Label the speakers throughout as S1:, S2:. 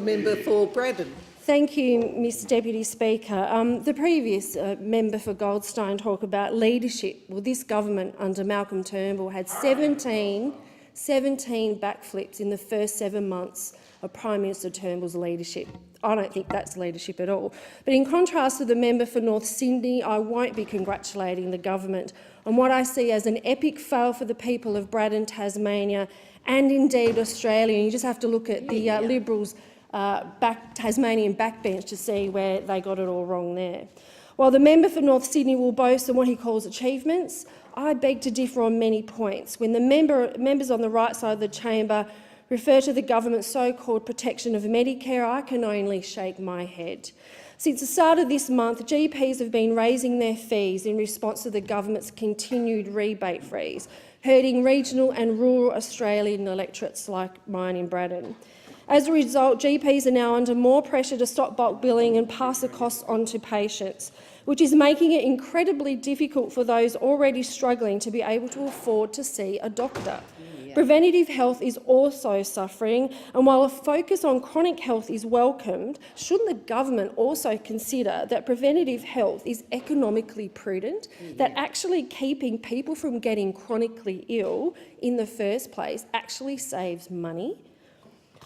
S1: member for Braddon.
S2: Thank you, Mr Deputy Speaker. The previous member for Goldstein talked about leadership. Well, this government under Malcolm Turnbull had 17 backflips in the first 7 months of Prime Minister Turnbull's leadership. I don't think that's leadership at all. But in contrast to the member for North Sydney, I won't be congratulating the government on what I see as an epic fail for the people of Braddon, Tasmania, and indeed Australia. You just have to look at the Liberals' Tasmanian backbench to see where they got it all wrong there. While the member for North Sydney will boast on what he calls achievements, I beg to differ on many points. When the members on the right side of the chamber refer to the government's so-called protection of Medicare, I can only shake my head. Since the start of this month, GPs have been raising their fees in response to the government's continued rebate freeze, hurting regional and rural Australian electorates like mine in Braddon. As a result, GPs are now under more pressure to stop bulk billing and pass the costs on to patients, which is making it incredibly difficult for those already struggling to be able to afford to see a doctor. Preventative health is also suffering, and while a focus on chronic health is welcomed, shouldn't the government also consider that preventative health is economically prudent, that actually keeping people from getting chronically ill in the first place actually saves money?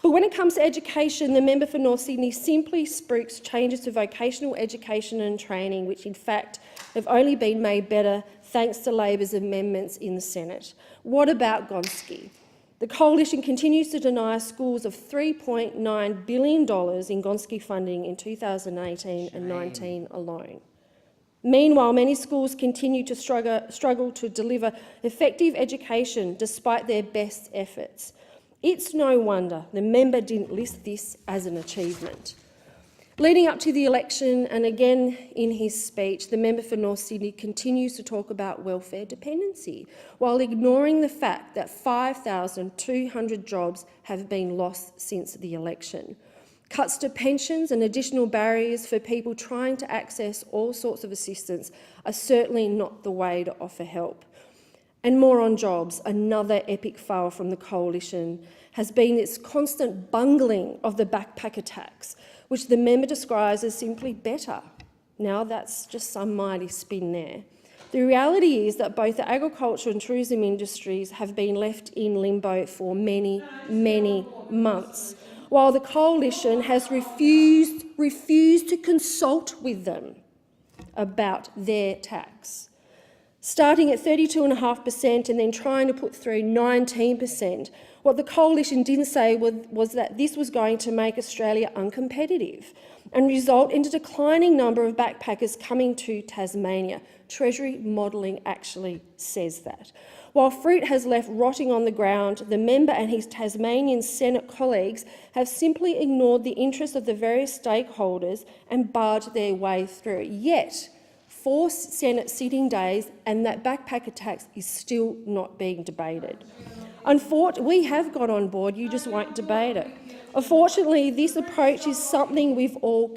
S2: But when it comes to education, the member for North Sydney simply spruiks changes to vocational education and training, which in fact have only been made better thanks to Labor's amendments in the Senate. What about Gonski? The Coalition continues to deny schools of $3.9 billion in Gonski funding in 2018 and 19 alone. Meanwhile, many schools continue to struggle to deliver effective education despite their best efforts. It's no wonder the member didn't list this as an achievement. Leading up to the election, and again in his speech, the member for North Sydney continues to talk about welfare dependency, while ignoring the fact that 5,200 jobs have been lost since the election. Cuts to pensions and additional barriers for people trying to access all sorts of assistance are certainly not the way to offer help. And more on jobs, another epic fail from the Coalition has been its constant bungling of the backpacker tax, which the member describes as simply better. Now that's just some mighty spin there. The reality is that both the agriculture and tourism industries have been left in limbo for many, many months, while the Coalition has refused to consult with them about their tax. Starting at 32.5% and then trying to put through 19%, what the Coalition didn't say was that this was going to make Australia uncompetitive and result in a declining number of backpackers coming to Tasmania. Treasury modelling actually says that. While fruit has left rotting on the ground, the member and his Tasmanian Senate colleagues have simply ignored the interests of the various stakeholders and barred their way through. Yet, 4 Senate sitting days and that backpacker tax is still not being debated. We have got on board, you just won't debate it. Unfortunately, this approach is something we've all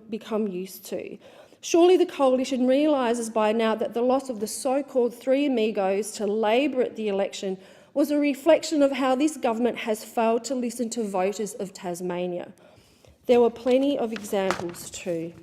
S2: become used to. Surely the Coalition realises by now that the loss of the so-called three amigos to Labor at the election was a reflection of how this government has failed to listen to voters of Tasmania. There were plenty of examples too.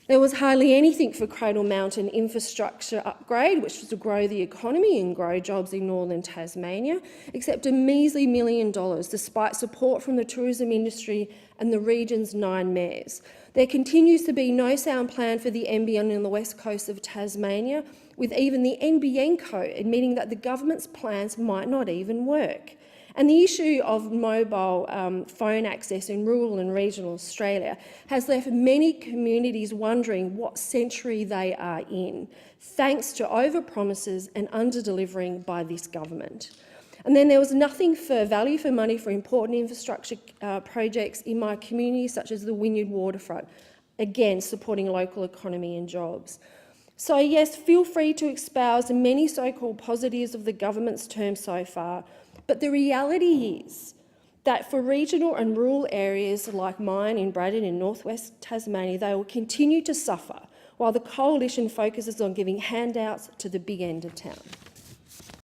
S2: There was hardly anything for Cradle Mountain infrastructure upgrade, which was to grow the economy and grow jobs in northern Tasmania, except a measly $1 million, despite support from the tourism industry and the region's 9 mayors. There continues to be no sound plan for the NBN on the west coast of Tasmania, with even the NBN Co admitting that the government's plans might not even work. And the issue of mobile phone access in rural and regional Australia has left many communities wondering what century they are in, thanks to overpromises and under-delivering by this government. And then there was nothing for value for money for important infrastructure projects in my community, such as the Wynyard waterfront, again supporting local economy and jobs. So yes, feel free to espouse the many so-called positives of the government's term so far, but the reality is that for regional and rural areas like mine in Braddon in northwest Tasmania, they will continue to suffer while the Coalition focuses on giving handouts to the big end of town.